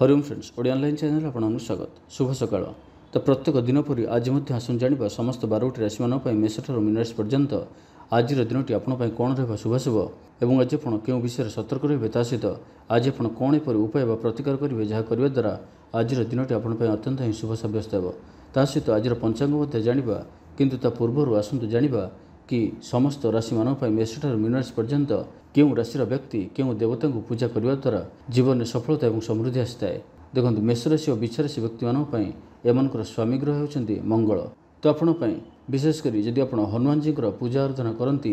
Hariom friends Odia online channel आपको स्वागत। शुभ सकाळ। तो प्रत्येक दिन परी आज आसन जाना समस्त 12टी राशि मानक मेष ठार मीन राशि पर्यंत आज दिनटी आपंपाई कौन रहा शुभाशुभ और आज आप क्यों विषय सतर्क रहे सहित आज आप कौन एपरी उपाय प्रतिकार करेंगे जहाँ करने द्वारा आज दिनटी आपंपाई अत्यंत ही शुभ सब्यस्त हो। सहित आज पंचांग जाना किंतु पूर्वर आसतु जाना कि समस्त राशि मानक मेष ठार मीन राशि पर्यंत क्यों राशि व्यक्ति क्यों देवता को पूजा करने द्वारा जीवन में सफलता और समृद्धि आसी है। देखो मेष राशि और वृष राशि व्यक्ति मानी एमंकर स्वामी ग्रह होती मंगल। तो आपंपाई विशेषकर जदि आप हनुमान जी पूजा अर्चना करती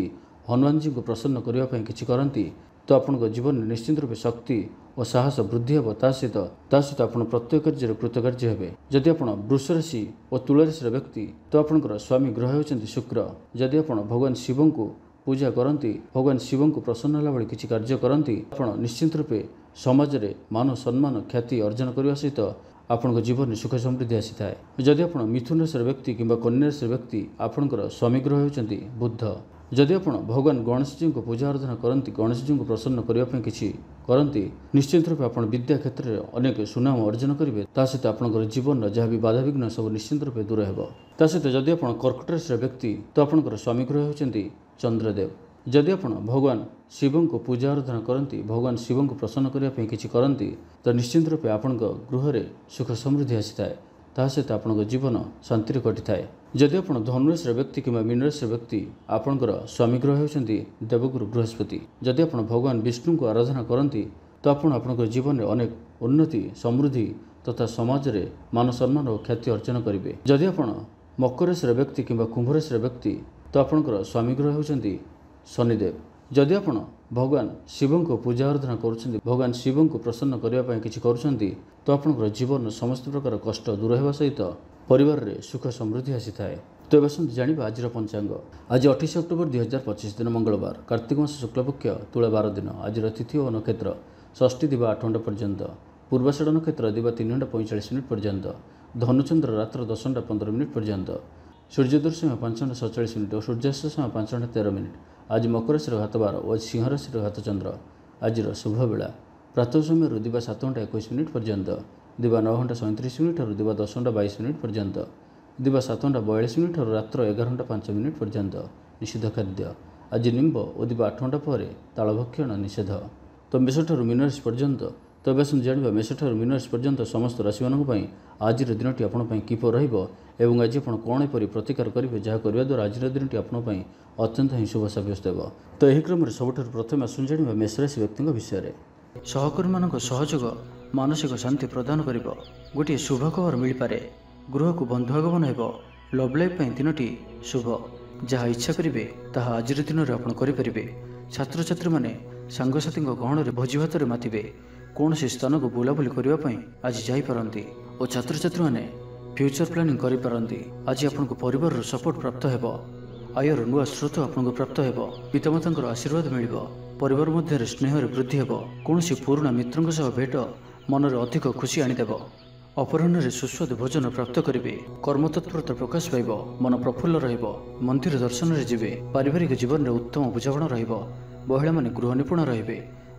हनुमान जी को प्रसन्न करने किसी करती तो आपन जीवन में निश्चित रूप शक्ति और साहस वृद्धि हे। सहित आप प्रत्येक कार्य कृतकार्य हे। जदि आप वृष राशि और तुला राशि व्यक्ति तो आपंकर स्वामी ग्रह होती शुक्र। जदि आप भगवान शिव को पूजा करती भगवान शिव को प्रसन्न होला बेले किसी कार्य करती आप निश्चित रूपे समाज में मान सम्मान ख्याति अर्जन करने सहित आपन जीवन में सुख समृद्धि आसी थाए। जदि आप मिथुन राशि व्यक्ति किंबा कन्या राशि व्यक्ति आपंकर स्वामी ग्रह होती बुध। जदि आप भगवान गणेश जी को पूजा अर्चना करती गणेश जी को प्रसन्न करने किसी करती निश्चित रूप आप विद्या क्षेत्र में अनेक सुनाम अर्जन करेंगे। सहित आप जीवन जहाँ भी बाधा विघ्न सब निश्चित रूप दूर हो। सहित जदि आप कर्कट राशि व्यक्ति तो आपंकर स्वामी ग्रह होती चंद्रदेव। जदि आप भगवान शिव को पूजा अर्चना करती भगवान शिव को प्रसन्न करने किसी करती तो निश्चित रूप आपण गृह में सुख समृद्धि आसी थाए। सहित आप जीवन शांति कटि थाए। जदि आप धनुराशि व्यक्ति कि मीन राशि व्यक्ति आपंकर स्वामी ग्रह होती देवगुरु बृहस्पति। जदि आप भगवान विष्णु को आराधना करती तो आप जीवन में अनेक उन्नति समृद्धि तथा समाज में मान सम्मान और ख्याति अर्जन करेंगे। जदि आप मकर राशि व्यक्ति कि कुंभ राशि व्यक्ति तो आपंकर स्वामी ग्रह होती शनिदेव। जदि आप भगवान शिव को पूजा अर्चना कर भगवान शिव को प्रसन्न करने किसी करते तो आप जीवन समस्त प्रकार कष्ट दूर होगा सहित परिवार में सुख समृद्धि आसी थाए। तो ये जाना आज पंचांग। आज 28 अक्टोबर 2025 दिन मंगलवार कार्तिक मास शुक्लपक्ष तुला 12 दिन। आज तिथि और नक्षत्र षष्ठी दिवा 8 घंटा पर्यंत पूर्वाषाढ़ नक्षत्र दिवा 3 घंटा 45 मिनिट पर्यंत धनुचंद्र रात्र 10 घंटा 15 मिनिट पर्यंत सूर्योदय समय 5 घंटा 47 मिनिट और सूर्यास्त समय 5 घंटा 13 मिनिट। आज मकर राशि घात 12 और सिंह राशि घात चंद्र। आज शुभ बेला प्रातः समय दिवा 7 घंटा 21 मिनिट पर्यंत दिवा 9 घंटा 37 मिनिट और दिवा 10 घंटा 22 मिनिट पर्यंत दिवा 7 घंटा 42 मिनिट और रात्र 11 घंटा 5 मिनिट पर्यंत निषिद्ध खाद्य। आज निम्ब और दिवा 8 घंटा पर तालभक्षण निषेध। तो मेष ठार मीन राशि पर्यंत तो ये जाना मेष ठार मीन राशि पर्यंत समस्त राशि मानी आज दिनटी आपंपाई किपर रही आज आप कौन एपरी प्रतिकार करेंगे जहाँ करने द्वारा आज दिनटी आपंपाई अत्यंत ही शुभ सब्यस्त हो। तो यह क्रम सबुठ प्रथम आसन जाना मेष राशि व्यक्ति विषय में सहकर्मी मान सहयोग मानसिक शांति प्रदान कर गोटे शुभ खबर मिल पारे। गृह को बंधु आगमन हो लव लाइफ दिनटी शुभ जहाँ इच्छा करेंगे ताहा आज दिन में आप करेंगे। छात्र छात्री मैंने सांगसाथी गहन में भोजी भात मातिबे कौन से स्थान को बुलाबुली करने आज जापारती और छात्र छात्री मैंने फ्यूचर प्लानिंग करें। आज आपको परिवार सपोर्ट प्राप्त हो आयर नुआ स्रोत आपको प्राप्त हो पितामाता आशीर्वाद मिल परिवार मध्य स्नेह वृद्धि हो कौन पुराणा मित्रों सह भेट मन में अधिक खुशी आनीदेव। अपराह्न में सुस्वाद भोजन प्राप्त करेंगे कर्मतत्परता प्रकाश पाइब मन प्रफुल्ल रहिब मंदिर दर्शन में जीवे पारिवारिक जीवन में उत्तम बुझाणा रहिब महिला माने गृह निपुण रहिबे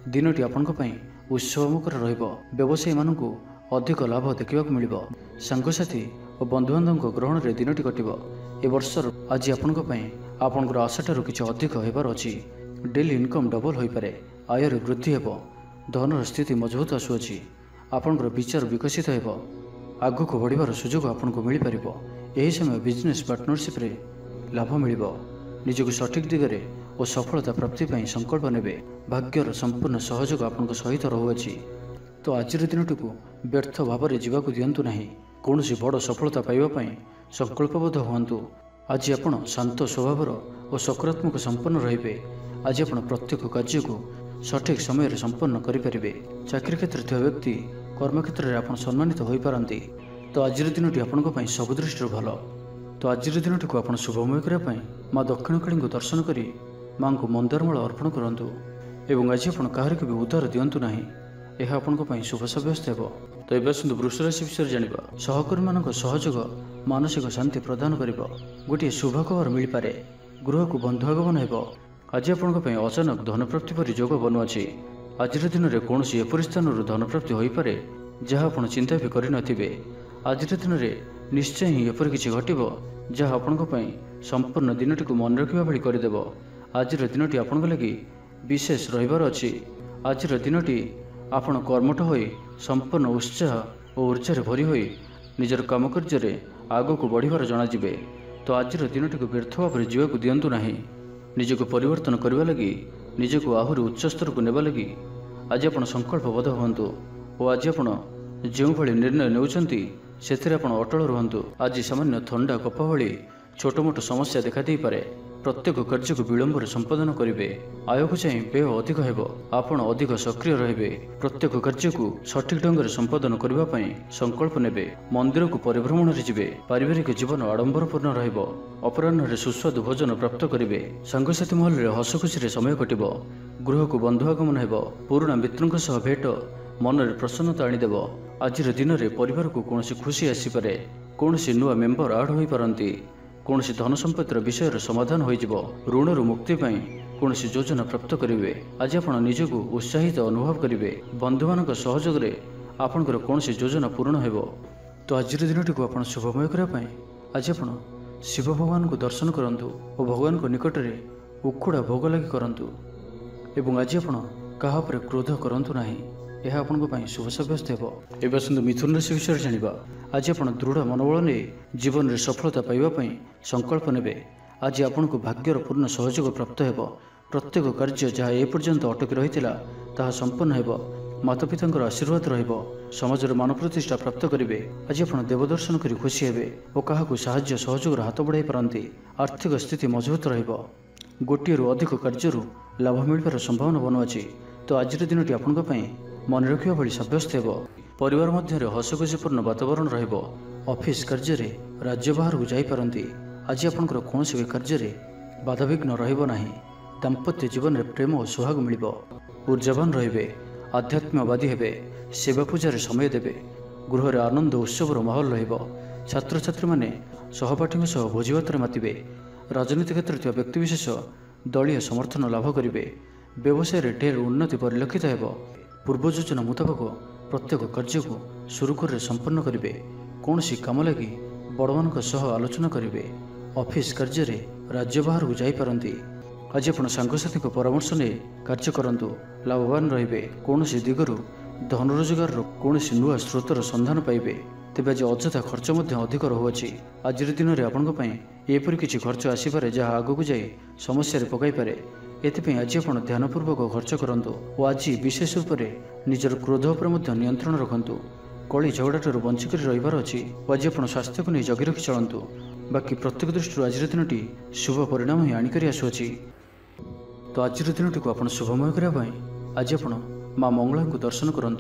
दिनटी आपनक पई उत्सवमुखर रहिब व्यवसायी मानकु अधिक लाभ देखा मिलिब सांगसाथी और बंधुबांधव ग्रहण में दिनटी कटिब। ए वर्षर आज आपनक पई आपनकर आशाठारु किछि अधिक हेबार अछि। डेली इनकम डबल होई पारे आयर वृद्धि हेब धनर स्थिति मजबूत आसुअछि आपनकर विचार विकसित हेब आगु को बढ़िबार सुजोग आपनको मिल पारिब। एही समय बिजनेस पार्टनरशिप रे लाभ मिलिब निजको सठिक दिगरे और सफलता प्राप्ति पाई संकल्प नेबे भाग्यर संपूर्ण सहयोग आपनको सहित रहुअछि। तो आज दिनटी को व्यर्थ भाव में जीवाक दिंतु नहीं कौन बड़ सफलता पाइबापी संकल्पबद्ध हुंतु। आज आपण शांत स्वभावर और सकारात्मक संपन्न रहिबे। आज आपण प्रत्येक कार्य को सठिक समय संपन्न करें। चाकरी क्षेत्र ଥିବା व्यक्ति कर्म क्षेत्र में आप सम्मानित हो पारती। तो आज दिनटी आपंपाई सब दृष्टि भल। तो आज दिनटी को आप शुभमय करने माँ दक्षिणकाली को दर्शन कर माँ को मंदारमाल अर्पण करूँ एवं आज आप कहार भी उद्धार दिंतु ना यह आपंपाई शुभ सब्यस्त हो। तो ये आसतु वृष राशि विषय जाना सहकर्मी मान सहयोग मानसिक शांति प्रदान कर गोटे शुभ खबर मिल पारे। गृह को बंधु आगमन हो आज आपंपाई अचानक धन प्राप्ति पर जोग बनुआछि। आज दिन में कौन एपरी स्थान धन प्राप्ति हो पारे जहाँ आपण चिंता भी करिनथिबे। आजिर दिन में निश्चय ही एपरि किछि घटिबो जहाँ आपणको पई संपूर्ण दिनटी को मन रखिबा भली करिदेब। आजिर दिनटी आपणको लागि विशेष रहिबार अछि। आजिर दिनटी आपण कर्मठ होई संपूर्ण उत्साह और ऊर्जा भरी होई निजर काम कार्य आग को बढ़िबार जणाजिबे। तो आजिर दिनटी को व्यर्थ भाव जीवा को दियंतु नाही। निजक परिवर्तन करने लगी निजक आहरी उच्च स्तर को नेबा लगी आज आपण संकल्पबद्ध हुअन्तु और आज आपण जो भली निर्णय नेउछंती सेथिरे आपण अटल रुहंतु। आज सामान्य थंडा कफ भली छोट मोट समस्या देखा दे पारे। प्रत्येक कार्य को विलंब संपादन करेंगे। आय को चाहे व्यय अधिक हेबो, आपण अधिक सक्रिय रहिबे। प्रत्येक कार्य को सठिक ढंग से संपादन करबा पई संकल्प नेबे। मंदिर को परिभ्रमण रे जिबे। पारिवारिक जीवन आडंबरपूर्ण रहिबो। अपराह्न रे सुस्वादु भोजन प्राप्त करेंगे। सांगसाथी महल रे हस खुशी रे समय कटिबो। गृह को बंधु आगमन हेबो। पुराना मित्रंक सह भेट मन रे प्रसन्नता आनिदेबो। आजिर दिन में परिवार को कौन खुशी आसीपे। कौन नुआ मेम्बर आड हो पारती। कौन धन संपत्तिर विषय समाधान हो ऋण मुक्ति कौन योजना प्राप्त करेंगे। आज आप निजक उत्साहित अनुभव करेंगे। बंधु मान सहयोग आपंकर कौन योजना पूर्ण हो। तो आज दिन टी आप शुभमय करने आज आप शिव भगवान को दर्शन करूँ और भगवान को निकट में उखुड़ा भोग लगी करूँ। एवं आज आप क्या क्रोध करूँ ना, यह आपण शुभ सब्यस्त हो। एवं आसतु मिथुन राशि विषय जाना। आज आप दृढ़ मनोबल नहीं जीवन में सफलता पाइबापी संकल्प ने। आज आपण को भाग्यर पूर्ण सहयोग प्राप्त हो। प्रत्येक कार्य जहाँ एपर्यंत अटकी रही है संपन्न हो। माता पिता आशीर्वाद रहिबो। समाज मान प्रतिष्ठा प्राप्त करेंगे। आज आप देवदर्शन कर खुशी हेबे और क्या साहाय्य सहयोग हाथ बढ़ाई पारती। आर्थिक स्थिति मजबूत रहिबो। गोटे अधिक कार्य लाभ मिलबार संभावना बनु अछि। तो आज दिन टी आपण मन रखा भली सब्यस्त हो। परिवार मध्य हसखुशीपूर्ण वातावरण रहिबो। ऑफिस कार्य राज्य बाहर को जापारती। आज आपंकर कौन भी कार्य बाधाविघ्न रहिबो नाही। दाम्पत्य जीवन में प्रेम और सुहाग मिलिबो। ऊर्जावान रहिबे। आध्यात्मवादी हेबे। सेवा पूजार समय देबे। गृह रे आनंद उत्सवर माहौल रहिबो। छात्र छात्री माने सहपाठी सह भोजीभात मातिबे। राजनीति क्षेत्र में व्यक्तिविशेष दलीय समर्थन लाभ करेंगे। व्यवसाय रे ढेर उन्नति परिलक्षित हेबो। पूर्व योजना मुताबक प्रत्येक कार्य को सुरुखुर संपन्न करेंगे। कौन सी काम लगी बड़ मान आलोचना करेंगे। ऑफिस कार्य राज्य बाहर को जापारती। आज आप सांगसाथी परामर्श ने कार्य करूँ। लाभवान रे। कौन सी दिगरु धन रोजगार कौन नुआ स्रोतर संधान पाइबे। तेज आज अଯଥା खर्च अधिक रहुअछि। आज दिन में आपंपरी किसी खर्च आसपे जहाँ आगक जाए समस्या पकई पारे। एथिपाई आज आप ध्यानपूर्वक खर्च करूँ और आज विशेष रूप से निजर क्रोध पर नियंत्रण रखु। कली झगड़ाठू बंचिक रही अच्छी। आज आप स्वास्थ्य को नहीं जगी रखी चलतु। बाकी प्रत्येक दृष्टि आज दिन शुभ परिणाम ही आणिक आसुअछि। तो आज दिन टी आप शुभमय करने आज आप माँ मंगला को दर्शन करूँ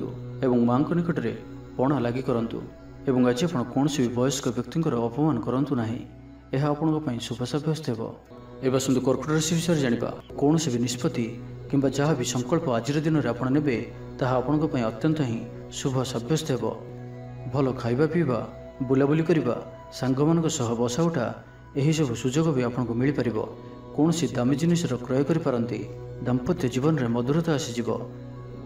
एवं माँ निकट में पणा लगी करूँ। एवं आज आप कौन भी वयस्क व्यक्ति अपमान करूँ ना, यह आपण शुभ सब्यस्त हो। एवं आसतु कर्कट राशि विषय जाना। कौन भी निष्पत्ति किंबा जहाँ भी संकल्प आज दिन में आप ने ताहा आपण अत्यंत ही शुभ सब्यस्त हो। भल खाइबा पीवा बुलाबुली करवा सांग मान बसा उठा यही सब सुजोग भी आपको मिल पार। कौन सी दामी जिनिस क्रय करपारती। दाम्पत्य जीवन में मधुरता आसीज।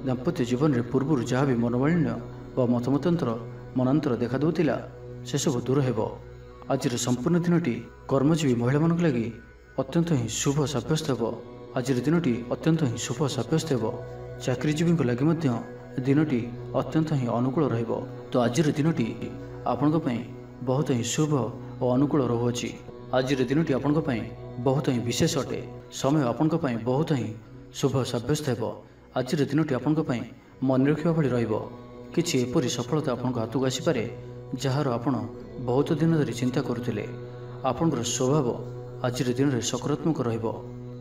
दाम्पत्य जीवन में पूर्व जहाँ भी मनोमालिन्य व मतमतांतर मनांतर देखा दूला से सब दूर हो। आज संपूर्ण दिन टी कर्मजीवी महिला मान लगी अत्यंत ही शुभ सब्यस्त हो। आज दिन टी अत्यंत ही शुभ सब्यस्त हो। चाकरीजीवी लगी दिन टी अत्यंत ही अनुकूल रहिबो। तो आज दिन टी आपण बहुत ही शुभ और अनुकूल रहुअछि। आज दिन टी आपण बहुत ही विशेष अटे। समय आपण बहुत ही शुभ सब्यस्त हो। आज दिन टी आपण मन रखा भली रहिबो। किछि एपरि सफलता आपण हाथ को आसीपे जार आपण बहुत दिन धरी चिंता करुथिले। आपणकर स्वभाव आज दिन में सकारात्मक रहिबो।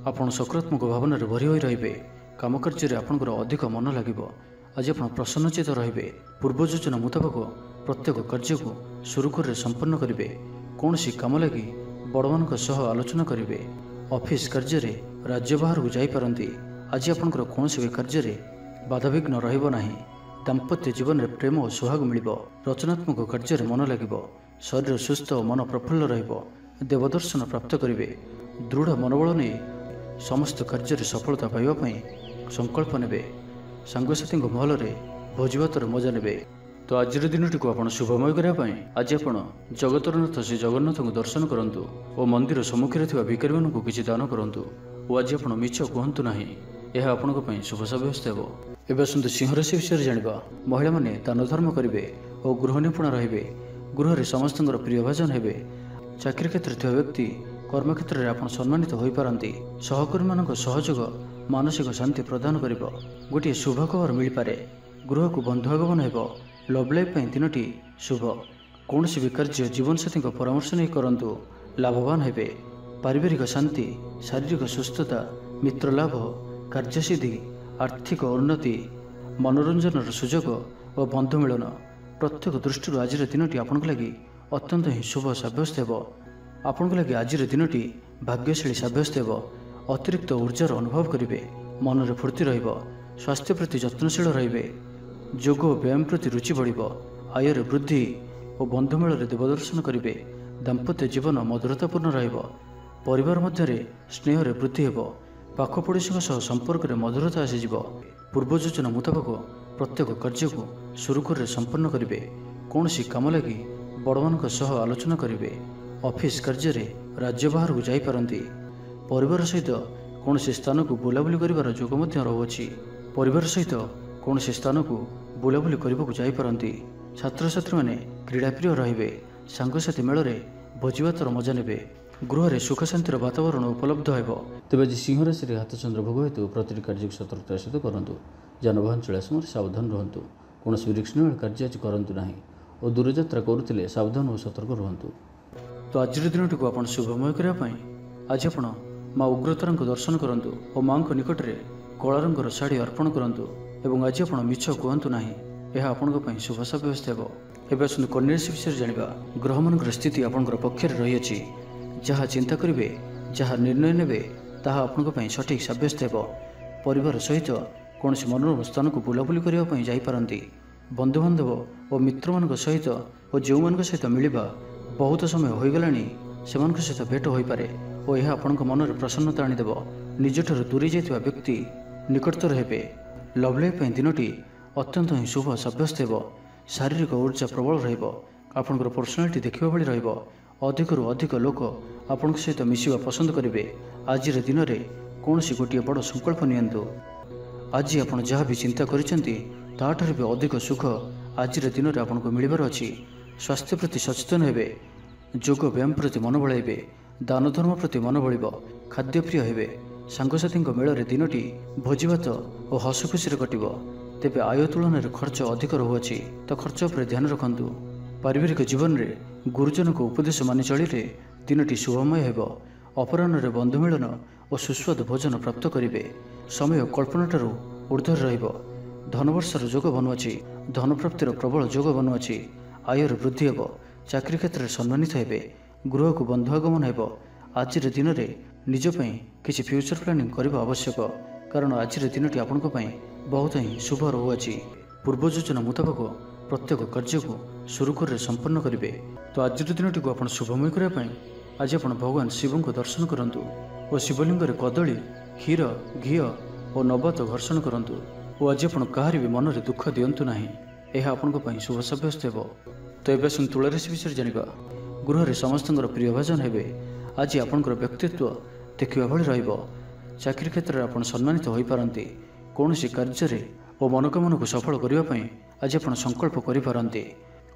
आपण सकारात्मक भावना भरी होई रहिबे। काम कार्य आपणकर अधिक मन लागिबो। आज आप प्रसन्नचित रहिबे। पूर्व योजना मुताबक प्रत्येक कार्य को सुरुखुर संपन्न करेंगे। कौन सी काम लगी बड़ मान आलोचना करेंगे। ऑफिस कार्य राज्य बाहर को जापारती। आज आपंकर कौन भी कार्य बाधाविघ्न रहिबो नाही। दाम्पत्य जीवन में प्रेम और सुहाग मिलिबो। रचनात्मक कार्य मन लगिबो। शरीर सुस्थ और मन प्रफुल्ल रहिबो। देवदर्शन प्राप्त करेंगे। दृढ़ मनोबल नहीं समस्त कार्य सफलता पाइबापी संकल्प नेबे। सांगसाथी महल में भोजीभातर मजा नेबे। तो आज दिनटी को आप शुभमय करने आज आप जगतरनाथ श्री जगन्नाथ को दर्शन करूँ और मंदिर सम्मुखें थी भिखारी मानू किसी दान करूँ और आज आप मिछ कहतु ना यह आपण शुभ सब्यस्त हो। एवं आसतु सिंह राशि विषय जाना महिला मैंने दान धर्म करेंगे और गृह निपुण रे गृह में समस्त प्रियभाजन हे। चाकरी क्षेत्र में व्यक्ति कर्मक्षेत्र में आप सम्मानित हो पारती। सहकर्मी मान सहयोग मानसिक शांति प्रदान कर गोटे शुभ खबर मिल पारे। गृह को बंधु आगमन हो। लव लाइफ दिनटी शुभ। कौन भी कार्य जीवनसाथी परामर्श नहीं करूँ लाभवान हे। पारिवारिक शांति शारीरिक सुस्थता मित्र लाभ कार्यसिद्धि आर्थिक उन्नति मनोरंजन सुजोग और बंधु मिलन प्रत्येक दृष्टि आज दिनटी आपण लगी अत्यंत ही शुभ सब्यस्त हो। आपण लगी आज दिनटी भाग्यशाली सब्यस्त हो। अतिरिक्त ऊर्जार अनुभव करेंगे। मन में फूर्ति स्वास्थ्य प्रति जत्नशील रे। जोग व्यायाम प्रति रुचि बढ़ आयर वृद्धि और बंधुमेल देवदर्शन करेंगे। दाम्पत्य जीवन मधुरतापूर्ण परिवार मध्य स्नेह वृद्धि हो। पाखपड़ोशी संपर्क में मधुरता आसीज। पूर्व योजना मुताबक प्रत्येक कार्य को सुरुखुर संपन्न करेंगे। कौन सी कम लगी बड़ मान आलोचना करेंगे। ऑफिस कार्य राज्य बाहर को जापारती। परिवार सहित कौन सी स्थान को बुलाबुली कर जोग रहुअछि। परिवार सहित कौन सी स्थान को बुलाबुली करने को जापारती। छात्र छात्री मैंने क्रीड़ाप्रिय रे। सांगसाथी मेल भोजीभातर मजा ने। गृह में सुख शांतिर वातावरण उपलब्ध हो। तेज आज सिंह राशि हाथ चंद्र भोग हेतु प्रति कार्य को सतर्कता सहित करूँ। जानवाहन चला समय सावधान रुहतु। कौन भी रिस्क नहीं कार्य आज करूँ ना और दूरयात्रा करुले सावधान और सतर्क रुहतु। तो आज दिनटी को आप शुभमय करने आज आप माँ उग्रतारा को दर्शन करूँ और माँ निकट में कला रंगर शाढ़ी अर्पण करूँ और आज आप मिछ कहतु ना यह आपण शुभ सब्यस्त हो। एवं आसतु कन्या राशि विषय जाना ग्रह मान स्थिति आपंकर पक्षर रही। जहाँ चिंता करेंगे जहाँ निर्णय ने ताहा आपण सठिक सब्यस्त हो। परिवार सहित कौन मनोरम स्थान को बुलाबुली करने जापारती। बंधुबांधव और मित्र मान सहित और जो मान सहित मिलवा बहुत समय होगला से सहित भेट हो पारे और यह आपण मन में प्रसन्नता आनीदेव। निजठ दूरी जाइଥିବା व्यक्ति निकटतर हे। लव लाइफ दिनटी अत्यंत ही शुभ सब्यस्त हो। शारीरिक ऊर्जा प्रबल रहा। पर्सनालिटी देखा भाई रही। अधिक अधिक लोक आपण सहित मिसवा पसंद करेंगे। आज दिन में कौन सी गोटे बड़ संकल्प नियंतु। आज आप जहाँ भी चिंता कर भी अधिक सुख आज दिन में आपको मिलबार अच्छी। स्वास्थ्य प्रति सचेतन हे। जोग व्यायाम प्रति मन बढ़ाइबे। दान धर्म प्रति मन बढ़। खाद्यप्रिय हे। सांगसाथी मेल दिनटी भोजीभात और हसखुशी कटिब। तेबे आय तुलन में खर्च अधिक रहुअछि तो खर्च पर ध्यान रखंतु। पारिवारिक जीवन में गुरुजन को उपदेश मानि चलिले दिनटी शुभमय हेब। अपराह्न में बंधु मिलन और सुस्वादु भोजन प्राप्त करेंगे। समय कल्पना ठारू ऊर्ध्वर रहिबो। धनवर्षर जोग बनुअछि। धन प्राप्तिर प्रबल जोग बनुअछि। आयर वृद्धि हेब। चाकरी क्षेत्र में सम्मानित हेबे। गृह को बंधु आगमन हेब। आज दिन में निजपाई किसी फ्यूचर प्लानिंग करने आवश्यक कारण आज दिनटी आपण बहुत ही शुभ रहुअछि। पूर्व योजना मुताबक प्रत्येक कार्य को सुरुखुर संपन्न करेंगे। तो आज दिनटी को आप शुभमय करने आज आप भगवान शिव को दर्शन करूँ और शिवलिंग कदली क्षीर घी और नवत घर्षण करूँ और आज आप कहार भी मन में दुख दिंतु ना यह आपण शुभ सब्यस्त हो। तो ये आसतु तुला राशि विषय जाना गृह में समस्त प्रियभाजन हे। आज आपंकर व्यक्तित्व देखा भाई रही। चाकरी क्षेत्र में आप सम्मानित हो पारती। कौन सी कार्य और मनोकामना को सफल करने आज आप संकल्प करें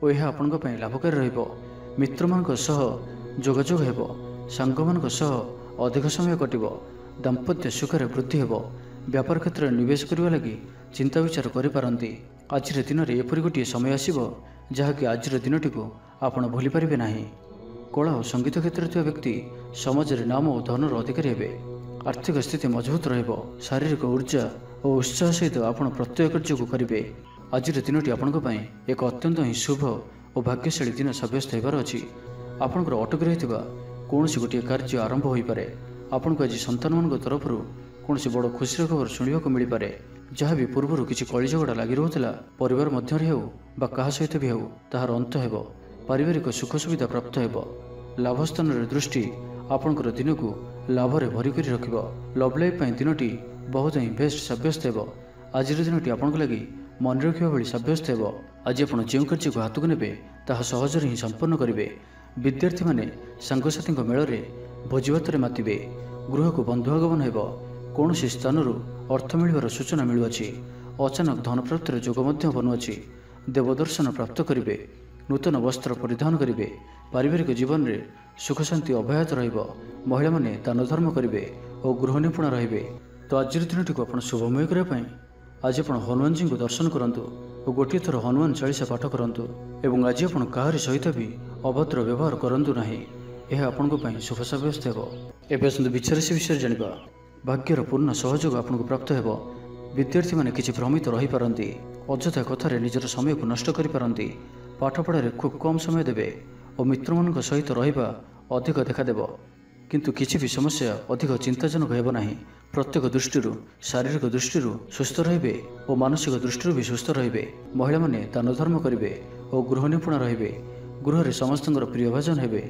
और यह आपण लाभकारी रहिबो। मित्र मान जोगाजोग हेब। सांग मान अधिक समय कटिब। दाम्पत्य सुखर वृद्धि हेब। व्यापार क्षेत्र में निवेश करने लगी चिंता विचार करें। आज दिन में एपरी गोटे समय आसो जहाँकि आज दिनटी को आपण भूली पारे ना। कला और संगीत क्षेत्र में व्यक्ति समाज में नाम और धनर अधिकारी हे। आर्थिक स्थिति मजबूत रहिबो। शारीरिक ऊर्जा और उत्साह सहित आप प्रत्येक कार्य को करेंगे। आज दिनटी आपण एक अत्यंत ही शुभ और भाग्यशाली दिन सब्यस्त होबार अच्छी। आपंकर अटक रही कौन गोटे कार्य आरंभ हो पारे। आपन को आज संतान मान तरफ कौन बड़ खुशी खबर शुणा मिल पारे। जहाँ भी पूर्व किसी कली झगड़ा लगी रोला परिवार मध्य हो क्या सहित भी हो तार अंत हो। पारिवारिक सुख सुविधा प्राप्त हो। लाभस्थान दृष्टि आपंकर दिन को लाभ में भरिक रख। लव लाइफ दिनटी बहुत ही बेस्ट सब्यस्त हो। आज दिनटी आपण लगी ମନେ ରଖିବା ଭଳି ସାବ୍ୟସ୍ତ ହେବ। ଆଜି ଆପଣ ଯେଉଁ କାର୍ଯ୍ୟକୁ ହାତକୁ ନେବେ ତାହା ସହଜରେ ହିଁ ସମ୍ପନ୍ନ କରିବେ। ବିଦ୍ୟାର୍ଥୀମାନେ ସାଙ୍ଗସାଥୀଙ୍କ ମେଳରେ ଭୋଜିଭାତରେ ମାତିବେ। ଗୃହକୁ ବନ୍ଧୁ ଆଗମନ ହେବ। କୌଣସି ସ୍ଥାନରୁ ଅର୍ଥ ମିଳିବାର ସୂଚନା ମିଳୁଅଛି। ଅଚାନକ ଧନପ୍ରାପ୍ତିର ଯୋଗ ମଧ୍ୟ ବନୁଅଛି। ଦେବଦର୍ଶନ ପ୍ରାପ୍ତ କରିବେ। ନୂତନ ବସ୍ତ୍ର ପରିଧାନ କରିବେ। ପାରିବାରିକ ଜୀବନରେ ସୁଖ ଶାନ୍ତି ଅବ୍ୟାହତ ରହିବ। ମହିଳାମାନେ ଦାନ ଧର୍ମ କରିବେ ଓ ଗୃହ ନିପୁଣ ରହିବେ। ତ ଆଜିର ଦିନଟିକୁ ଆପଣ ଶୁଭମୟ କରିବା ପାଇଁ ଆଜି ଆପଣ ହନୁମାନଜୀଙ୍କୁ ଦର୍ଶନ କରନ୍ତୁ ଓ ଗୋଟିଏ ଥର ହନୁମାନ ଚାଳିଶା ପାଠ କରନ୍ତୁ ଏବଂ ଆଜି ଆପଣ କାହାରି ସହିତ ବି ଅଭଦ୍ର ବ୍ୟବହାର କରନ୍ତୁ ନାହିଁ। ଏହା ଆପଣଙ୍କ ପାଇଁ ଶୁଭ ସାବ୍ୟସ୍ତ ହେବ। ଏବେ ଆସନ୍ତୁ ବିଚାରାଶି ବିଷୟରେ ଜାଣିବା। ଭାଗ୍ୟର ପୂର୍ଣ୍ଣ ସହଯୋଗ ଆପଣଙ୍କୁ ପ୍ରାପ୍ତ ହେବ। ବିଦ୍ୟାର୍ଥୀମାନେ କିଛି ଭ୍ରମିତ ରହିପାରନ୍ତି। ଅଯଥା କଥାରେ ନିଜର ସମୟକୁ ନଷ୍ଟ କରିପାରନ୍ତି। ପାଠପଢ଼ାରେ ଖୁବ୍ କମ୍ ସମୟ ଦେବେ ଓ ମିତ୍ରମାନଙ୍କ ସହିତ ରହିବା ଅଧିକ ଦେଖାଦେବ। କିନ୍ତୁ କିଛି ବି ସମସ୍ୟା ଅଧିକ ଚିନ୍ତାଜନକ ହେବ ନାହିଁ। ପ୍ରତ୍ୟେକ ଦୃଷ୍ଟିରୁ ଶାରୀରିକ ଦୃଷ୍ଟିରୁ ସୁସ୍ଥ ରହିବେ ଓ ମାନସିକ ଦୃଷ୍ଟିରୁ ବି ସୁସ୍ଥ ରହିବେ। ମହିଳାମାନେ ଦାନ ଧର୍ମ କରିବେ ଓ ଗୃହ ନିପୁଣ ରହିବେ। ଗୃହରେ ସମସ୍ତଙ୍କର ପ୍ରିୟଭାଜନ ହେବେ।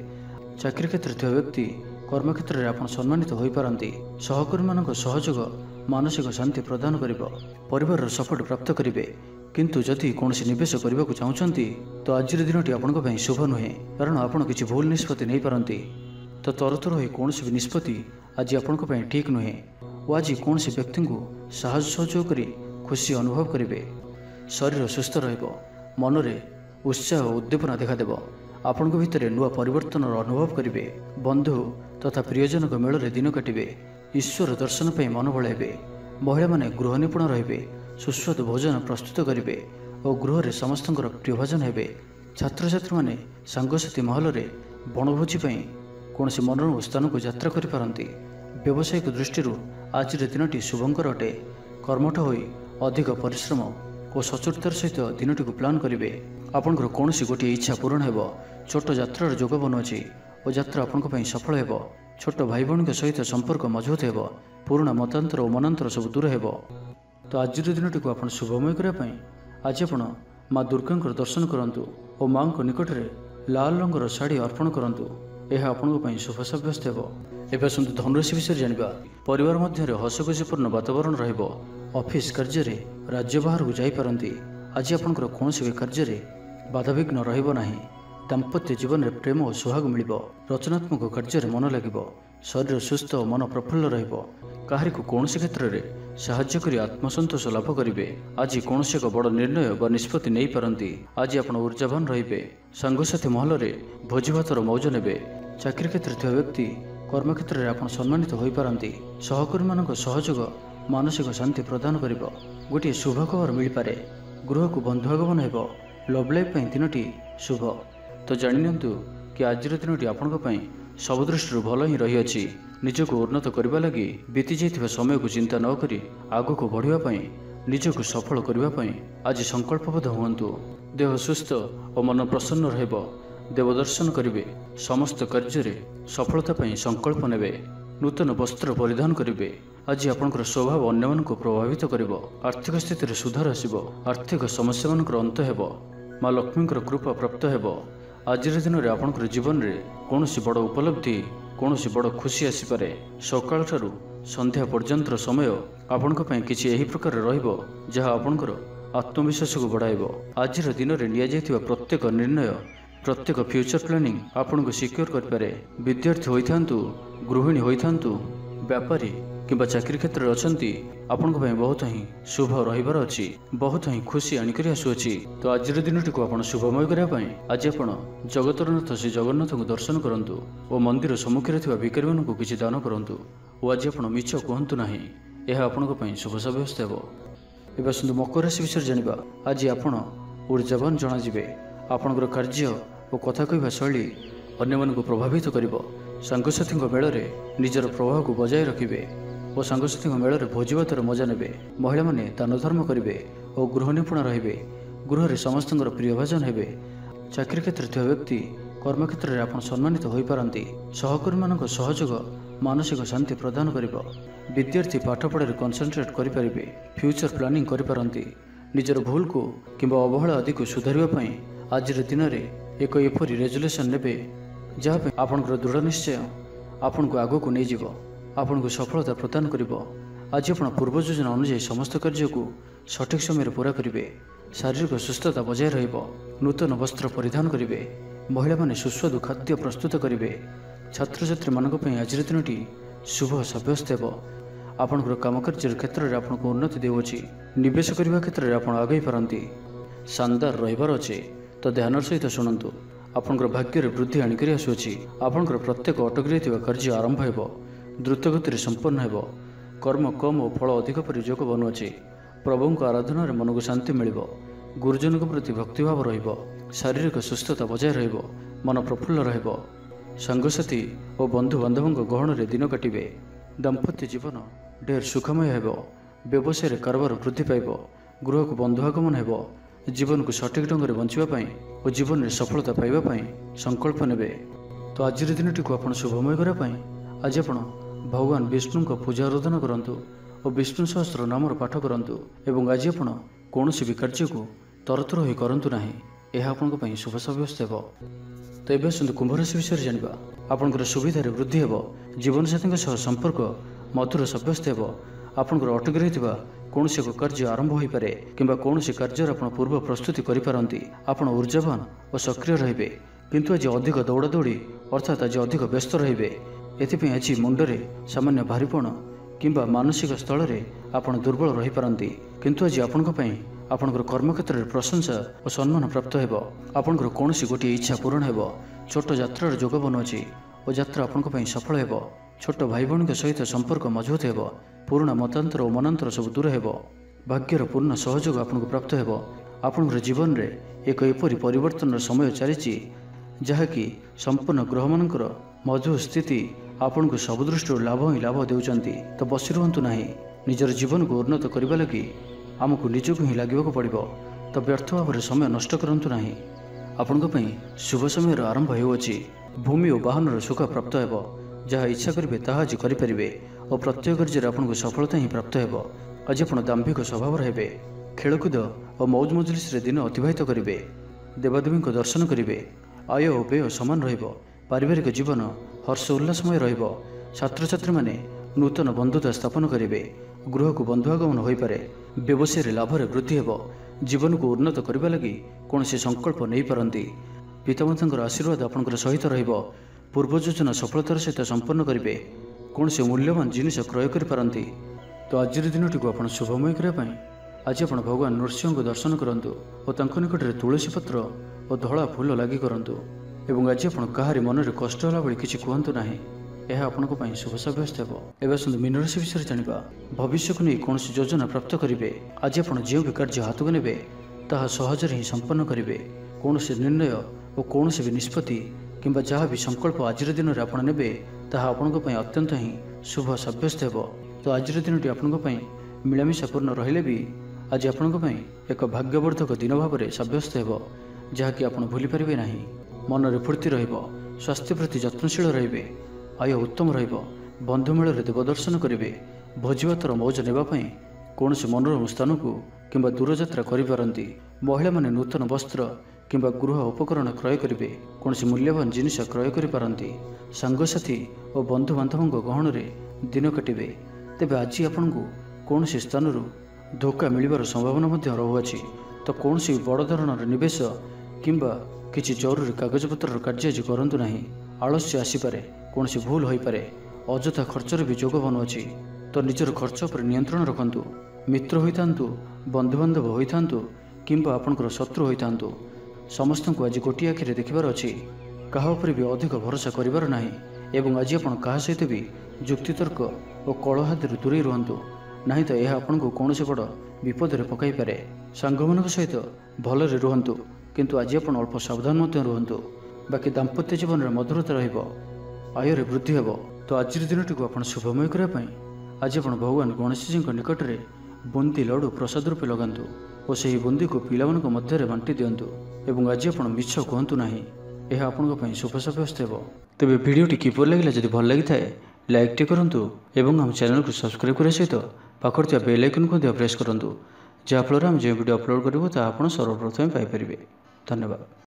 ଚାକିରି କ୍ଷେତ୍ରରେ ଥିବା ବ୍ୟକ୍ତି କର୍ମକ୍ଷେତ୍ରରେ ଆପଣ ସମ୍ମାନିତ ହୋଇପାରନ୍ତି। ସହକର୍ମୀମାନଙ୍କ ସହଯୋଗ ମାନସିକ ଶାନ୍ତି ପ୍ରଦାନ କରିବ। ପରିବାରର ସପୋର୍ଟ ପ୍ରାପ୍ତ କରିବେ। କିନ୍ତୁ ଯଦି କୌଣସି ନିବେଶ କରିବାକୁ ଚାହୁଁଛନ୍ତି ତ ଆଜିର ଦିନଟି ଆପଣଙ୍କ ପାଇଁ ଶୁଭ ନୁହେଁ, କାରଣ ଆପଣ କିଛି ଭୁଲ ନିଷ୍ପତ୍ତି ନେଇପାରନ୍ତି। ତ ତରତର ହୋଇ କୌଣସି ବି ନିଷ୍ପତ୍ତି ଆଜି ଆପଣଙ୍କ ପାଇଁ ଠିକ୍ ନୁହେଁ ଓ ଆଜି କୌଣସି ବ୍ୟକ୍ତିଙ୍କୁ ସାହାଯ୍ୟ ସହଯୋଗ କରି ଖୁସି ଅନୁଭବ କରିବେ। ଶରୀର ସୁସ୍ଥ ରହିବ। ମନରେ ଉତ୍ସାହ ଓ ଉଦ୍ଦୀପନା ଦେଖାଦେବ। ଆପଣଙ୍କ ଭିତରେ ନୂଆ ପରିବର୍ତ୍ତନର ଅନୁଭବ କରିବେ। ବନ୍ଧୁ ତଥା ପ୍ରିୟଜନଙ୍କ ମେଳରେ ଦିନ କାଟିବେ। ଈଶ୍ୱର ଦର୍ଶନ ପାଇଁ ମନ ବଳାଇବେ। ମହିଳାମାନେ ଗୃହ ନିପୁଣ ରହିବେ। ସୁସ୍ୱାଦୁ ଭୋଜନ ପ୍ରସ୍ତୁତ କରିବେ ଓ ଗୃହରେ ସମସ୍ତଙ୍କର ପ୍ରିୟଭାଜନ ହେବେ। ଛାତ୍ରଛାତ୍ରୀମାନେ ସାଙ୍ଗସାଥୀ ମହଲରେ ବଣଭୋଜି ପାଇଁ କୌଣସି ମନୋରମ ସ୍ଥାନକୁ ଯାତ୍ରା କରିପାରନ୍ତି। ବ୍ୟବସାୟିକ ଦୃଷ୍ଟିରୁ ଆଜିର ଦିନଟି ଶୁଭଙ୍କର ଅଟେ। କର୍ମଠ ହୋଇ ଅଧିକ ପରିଶ୍ରମ ଓ ସଚୋଟତାର ସହିତ ଦିନଟିକୁ ପ୍ଲାନ୍ କରିବେ। ଆପଣଙ୍କର କୌଣସି ଗୋଟିଏ ଇଚ୍ଛା ପୂରଣ ହେବ। ଛୋଟ ଯାତ୍ରାର ଯୋଗ ବନୁଅଛି ଓ ଯାତ୍ରା ଆପଣଙ୍କ ପାଇଁ ସଫଳ ହେବ। ଛୋଟ ଭାଇ ଭଉଣୀଙ୍କ ସହିତ ସମ୍ପର୍କ ମଜବୁତ ହେବ। ପୁରୁଣା ମତାନ୍ତର ଓ ମନାନ୍ତର ସବୁ ଦୂର ହେବ। ତ ଆଜିର ଦିନଟିକୁ ଆପଣ ଶୁଭମୟ କରିବା ପାଇଁ ଆଜି ଆପଣ ମା ଦୁର୍ଗାଙ୍କର ଦର୍ଶନ କରନ୍ତୁ ଓ ମାଙ୍କ ନିକଟରେ ଲାଲ ରଙ୍ଗର ଶାଢ଼ୀ ଅର୍ପଣ କରନ୍ତୁ। ଏହା ଆପଣଙ୍କ ପାଇଁ ଶୁଭ ସାବ୍ୟସ୍ତ ହେବ। ଏବେ ଆସନ୍ତୁ ଧନୁରାଶି ବିଷୟରେ ଜାଣିବା। ପରିବାର ମଧ୍ୟରେ ହସଖୁସିପୂର୍ଣ୍ଣ ବାତାବରଣ ରହିବ। ଅଫିସ କାର୍ଯ୍ୟରେ ରାଜ୍ୟ ବାହାରକୁ ଯାଇପାରନ୍ତି। ଆଜି ଆପଣଙ୍କର କୌଣସି ବି କାର୍ଯ୍ୟରେ ବାଧାବିଘ୍ନ ରହିବ ନାହିଁ। ଦାମ୍ପତ୍ୟ ଜୀବନରେ ପ୍ରେମ ଓ ସୁହାଗ ମିଳିବ। ରଚନାତ୍ମକ କାର୍ଯ୍ୟରେ ମନ ଲାଗିବ। ଶରୀର ସୁସ୍ଥ ଓ ମନ ପ୍ରଫୁଲ୍ଲ ରହିବ। କାହାରିକୁ କୌଣସି କ୍ଷେତ୍ରରେ ସାହାଯ୍ୟ କରି ଆତ୍ମସନ୍ତୋଷ ଲାଭ କରିବେ। ଆଜି କୌଣସି ଏକ ବଡ଼ ନିର୍ଣ୍ଣୟ ବା ନିଷ୍ପତ୍ତି ନେଇପାରନ୍ତି। ଆଜି ଆପଣ ଉର୍ଜାବାନ ରହିବେ। ସାଙ୍ଗସାଥୀ ମହଲରେ ଭୋଜିଭାତର ମୌଜ ନେବେ। ଚାକିରି କ୍ଷେତ୍ରରେ ଥିବା ବ୍ୟକ୍ତି କର୍ମକ୍ଷେତ୍ରରେ ଆପଣ ସମ୍ମାନିତ ହୋଇପାରନ୍ତି। ସହକର୍ମୀମାନଙ୍କ ସହଯୋଗ ମାନସିକ ଶାନ୍ତି ପ୍ରଦାନ କରିବ। ଗୋଟିଏ ଶୁଭ ଖବର ମିଳିପାରେ। ଗୃହକୁ ବନ୍ଧୁ ଆଗମନ ହେବ। ଲଭ୍ ଲାଇଫ୍ ପାଇଁ ଦିନଟି ଶୁଭ। ତ ଜାଣିନିଅନ୍ତୁ କି ଆଜିର ଦିନଟି ଆପଣଙ୍କ ପାଇଁ ସବୁ ଦୃଷ୍ଟିରୁ ଭଲ ହିଁ ରହିଅଛି। ନିଜକୁ ଉନ୍ନତ କରିବା ଲାଗି ବିତି ଯାଇଥିବା ସମୟକୁ ଚିନ୍ତା ନ କରି ଆଗକୁ ବଢ଼ିବା ପାଇଁ, ନିଜକୁ ସଫଳ କରିବା ପାଇଁ ଆଜି ସଂକଳ୍ପବଦ୍ଧ ହୁଅନ୍ତୁ। ଦେହ ସୁସ୍ଥ ଓ ମନ ପ୍ରସନ୍ନ ରହିବ। ଦେବଦର୍ଶନ କରିବେ। ସମସ୍ତ କାର୍ଯ୍ୟରେ ସଫଳତା ପାଇଁ ସଂକଳ୍ପ ନେବେ। ନୂତନ ବସ୍ତ୍ର ପରିଧାନ କରିବେ। ଆଜି ଆପଣଙ୍କର ସ୍ୱଭାବ ଅନ୍ୟମାନଙ୍କୁ ପ୍ରଭାବିତ କରିବ। ଆର୍ଥିକ ସ୍ଥିତିରେ ସୁଧାର ଆସିବ। ଆର୍ଥିକ ସମସ୍ୟାମାନଙ୍କର ଅନ୍ତ ହେବ। ମା ଲକ୍ଷ୍ମୀଙ୍କର କୃପା ପ୍ରାପ୍ତ ହେବ। ଆଜିର ଦିନରେ ଆପଣଙ୍କର ଜୀବନରେ କୌଣସି ବଡ଼ ଉପଲବ୍ଧି, କୌଣସି ବଡ଼ ଖୁସି ଆସିପାରେ। ସକାଳଠାରୁ ସନ୍ଧ୍ୟା ପର୍ଯ୍ୟନ୍ତର ସମୟ ଆପଣଙ୍କ ପାଇଁ କିଛି ଏହି ପ୍ରକାର ରହିବ ଯାହା ଆପଣଙ୍କର ଆତ୍ମବିଶ୍ୱାସକୁ ବଢ଼ାଇବ। ଆଜିର ଦିନରେ ନିଆଯାଇଥିବା ପ୍ରତ୍ୟେକ ନିର୍ଣ୍ଣୟ, ପ୍ରତ୍ୟେକ ଫ୍ୟୁଚର ପ୍ଲାନିଂ ଆପଣଙ୍କୁ ସିକ୍ୟୁର କରିପାରେ। ବିଦ୍ୟାର୍ଥୀ ହୋଇଥାନ୍ତୁ, ଗୃହିଣୀ ହୋଇଥାନ୍ତୁ, ବ୍ୟାପାରୀ କିମ୍ବା ଚାକିରି କ୍ଷେତ୍ରରେ ଅଛନ୍ତି, ଆପଣଙ୍କ ପାଇଁ ବହୁତ ହିଁ ଶୁଭ ରହିବାର ଅଛି। ବହୁତ ହିଁ ଖୁସି ଆଣିକରି ଆସୁଅଛି। ତ ଆଜିର ଦିନଟିକୁ ଆପଣ ଶୁଭମୟ କରିବା ପାଇଁ ଆଜି ଆପଣ ଜଗତରନାଥ ଶ୍ରୀ ଜଗନ୍ନାଥଙ୍କୁ ଦର୍ଶନ କରନ୍ତୁ ଓ ମନ୍ଦିର ସମ୍ମୁଖରେ ଥିବା ଭିକାରୀମାନଙ୍କୁ କିଛି ଦାନ କରନ୍ତୁ ଓ ଆଜି ଆପଣ ମିଛ କୁହନ୍ତୁ ନାହିଁ। ଏହା ଆପଣଙ୍କ ପାଇଁ ଶୁଭ ସାବ୍ୟସ୍ତ ହେବ। ଏବେ ଆସନ୍ତୁ ମକର ରାଶି ବିଷୟରେ ଜାଣିବା। ଆଜି ଆପଣ ଉର୍ଜାବାନ ଜଣାଯିବେ। ଆପଣଙ୍କର କାର୍ଯ୍ୟ ଓ କଥା କହିବା ଶୈଳୀ ଅନ୍ୟମାନଙ୍କୁ ପ୍ରଭାବିତ କରିବ। ସାଙ୍ଗସାଥୀଙ୍କ ମେଳରେ ନିଜର ପ୍ରଭାବକୁ ବଜାୟ ରଖିବେ ଓ ସାଙ୍ଗସାଥୀଙ୍କ ମେଳରେ ଭୋଜିଭାତର ମଜା ନେବେ। ମହିଳାମାନେ ଦାନ ଧର୍ମ କରିବେ ଓ ଗୃହ ନିପୁଣ ରହିବେ। ଗୃହରେ ସମସ୍ତଙ୍କର ପ୍ରିୟଭାଜନ ହେବେ। ଚାକିରି କ୍ଷେତ୍ରରେ ଥିବା ବ୍ୟକ୍ତି କର୍ମକ୍ଷେତ୍ରରେ ଆପଣ ସମ୍ମାନିତ ହୋଇପାରନ୍ତି। ସହକର୍ମୀମାନଙ୍କ ସହଯୋଗ ମାନସିକ ଶାନ୍ତି ପ୍ରଦାନ କରିବ। ବିଦ୍ୟାର୍ଥୀ ପାଠପଢ଼ାରେ କନସେନ୍ଟ୍ରେଟ୍ କରିପାରିବେ। ଫ୍ୟୁଚର ପ୍ଲାନିଂ କରିପାରନ୍ତି। ନିଜର ଭୁଲକୁ କିମ୍ବା ଅବହେଳା ଆଦିକୁ ସୁଧାରିବା ପାଇଁ ଆଜିର ଦିନରେ ଏକ ଏପରି ରେଜୁଲେସନ୍ ନେବେ ଯାହା ପାଇଁ ଆପଣଙ୍କର ଦୃଢ଼ ନିଶ୍ଚୟ ଆପଣଙ୍କୁ ଆଗକୁ ନେଇଯିବ, ଆପଣଙ୍କୁ ସଫଳତା ପ୍ରଦାନ କରିବ। आज आप पूर्व योजना अनुजाई समस्त कार्य को सठिक समय पूरा करेंगे। शारीरिक सुस्थता बजाय नूतन वस्त्र परिधान करेंगे। महिला माने सुस्वादु खाद्य प्रस्तुत करेंगे। छात्र छात्री मानक आज दिन शुभ सब्यस्त हो। आपणकर काम कार्य क्षेत्र में आपको उन्नति देउछि। निवेश करने क्षेत्र में आप आगे पारती। शानदार रहिबार अच्छे तो ध्यान सहित शुणु। आपणकर भाग्य वृद्धि आणिक आसुछि। आपणकर प्रत्येक अटकी रही कार्य आरंभ हो। द्रुतगति संपन्न हो। कर्म कम और फल अधिक पर योग बनुअछि। प्रभु आराधना मन को शांति मिल। गुरुजन प्रति भक्तिभाव रहिबो। शारीरिक सुस्थता बजाय रहिबो। मन प्रफुल्ल रहिबो। सांगसाथी और बंधु बांधवों गहन में दिन काटे। दाम्पत्य जीवन ढेर सुखमय हो। व्यवसाय कारोबार वृद्धि पाइब। गृह को बंधुआगमन हो। जीवन को सठिक ढंग से बंचाई और जीवन में सफलता पाइबापी संकल्प ने। तो आज दिन टी आप शुभमय करने आज आप भगवान विष्णु को पूजा आराधना करूँ और विष्णु सहस्त्र नाम पाठ करूँ। एवं आज आप कौन भी कार्य को तरतर हो करूँ ना। यह आपण शुभ सब्यस्त हो। तो ये आसतु कुंभ राशि विषय जाना। आपंकर सुविधार वृद्धि हो। जीवन साथी संपर्क मधुर सब्यस्त हो। आपंकर अटकी रही कौन एक कार्य आरंभ हो पारे कि कौन कार्य आप पूर्व प्रस्तुति करें। आप ऊर्जावान और सक्रिय रे। किंतु आज अधिक दौड़ा दौड़ी अर्थात आज अधिक व्यस्त रे। एथि आज मुंडरे सामान्य भारीपण किंबा मानसिक स्थल में आप दुर्बल रही पारती। किंतु आज आपणकर कर्मक्षेत्र में प्रशंसा और सम्मान प्राप्त हो। आपणकर कौन गोटे इच्छा पूरण हो। छोट यात्रार जोग बनुअछि और यात्रा आपण सफल हो। छोट भाई भौणी सहित संपर्क मजबूत हो। पुराणा मतांतर और मनांतर सब दूर हो। भाग्यर पूर्ण सहयोग आपको प्राप्त हो। आपणकर जीवन में एक एपरी परिवर्तन समय चली जहाँकि संपूर्ण ग्रह मानकर मजबूत स्थिति आपण को सब दृष्टि लाभ ही लाभ देउचंती। तो बसी रुहतु ना। निजर जीवन को उन्नत करने लगी आमको निजक ही लगे पड़ो। तो व्यर्थ भाव में समय नष्ट करूँ ना। आपण शुभ समय आरंभ होउछि। भूमि और वाहन सुख प्राप्त हो। जहाँ इच्छा करेंगे ताहा आज करें और प्रत्येक कार्य आपको सफलता ही प्राप्त हो। आज आप दाम्भिक स्वभाव रे। खेलकूद और मौज मजलिस दिन अतिबाहित करेंगे। देवादेवी दर्शन करेंगे। आय और व्यय समान रहिबो। पारिवारिक जीवन हर्ष उल्लासमय रहिबो। छात्र छात्री माने नूतन बंधुता स्थापन करेंगे। गृह को बंधुआगमन हो पारे। व्यवसाय लाभ में वृद्धि हो। जीवन को उन्नत करने लगी कौन संकल्प नहीं पारती। पितामाता आशीर्वाद आपंकर सहित रहिबो। पूर्व योजना सफलतार सहित संपन्न करेंगे। कौन से मूल्यवान जिनिस क्रय करें। तो आज दिन टी आप शुभमय करने आज आप भगवान नृसिंह को दर्शन करूँ और निकट में तुलसी पत्र और धला फूल लगी करूँ। एवं आज आप कहार मन में कष्ट होला भाई किसी कहतु ना। यह आपण शुभ सब्यस्त हो। एवं आसतु मीन राशि विषय जाना। भविष्य को नहीं कौन योजना प्राप्त करेंगे। आज आप जो भी कार्य हाथ को ने ताहा सहज ही संपन्न करेंगे। कौन से निर्णय और कौन भी निष्पत्ति किंबा जहाँ भी संकल्प आज दिन में आप ने ताहा आपण अत्यंत ही शुभ सब्यस्त हो। तो आज दिन टी आपण मिलामिशा पूर्ण रहिले भी आज आपण एक भाग्यवर्धक दिन भाव में सब्यस्त हो। जहाँकि आप भूली पारे ना। मन में फूर्ति रहिबो। स्वास्थ्य प्रति जत्नशील रे। आय उत्तम रहिबो। बंधुमेल देवदर्शन करेंगे। भोजीभातर मौज नेबापी कौन से मनोरम स्थान को किंबा दूरयात्रा करें। महिला माने नूतन वस्त्र किंबा गृह उपकरण क्रय करेंगे। कौन से मूल्यवान जिनिस क्रय करें। सांगसाथी और बंधु बांधवों गहन में दिन काटे। तेज आज आपन को कौन से स्थान धोखा मिलबार संभावना रहुअछि। तो कौन सी बड़ धरणर निवेश किंबा किसी जरूरी कागजपत्र कार्य आज करूँ ना। आलस्य आसीपे। कौन सी भूल हो पारे। अଯଥା खर्चर भी जोग बनुअछि। तो निजर खर्च पर नियंत्रण रखंतु। मित्र होइतांतु बंधुबांधव होइतांतु किंबा आपनकर शत्रु होइतांतु समस्त को आज गोटे आखिरे देखिबार अछि। काहा उपर भी अधिक भरोसा करिबार नाही। एवं आज आपण काहा सहित भी जुक्तितर्क और कलहादि दूरे रुहतु नहीं। तो यह आपन को कौन से बड़ विपद में पकई पारे। सांगमान सहित भलरे रुहतु किंतु आज आप अल्प सावधान रुहतु। बाकी दाम्पत्य जीवन में मधुरता रहिबो। आय वृद्धि हो। तो आज दिन टी आप शुभमय करने आज आप भगवान गणेश जी निकट में बुंदी लड्डू प्रसाद रूपे लगातु और से बुंदी को पिला मध्य बांटी दिंतु। एवं आज आप मिछ कहतु ना। यह आपण शुभ सब्यस्त हो। तेज भिडटी किपर लगे जब भल लगी था लाइक टे करूँ और आम चैनल को सब्सक्राइब करने सहित पाखर बेल आइकन को प्रेस करूँ जहाँफल आम जो वीडियो अपलोड करूँ ता आप सर्वप्रथम पाइपर। धन्यवाद।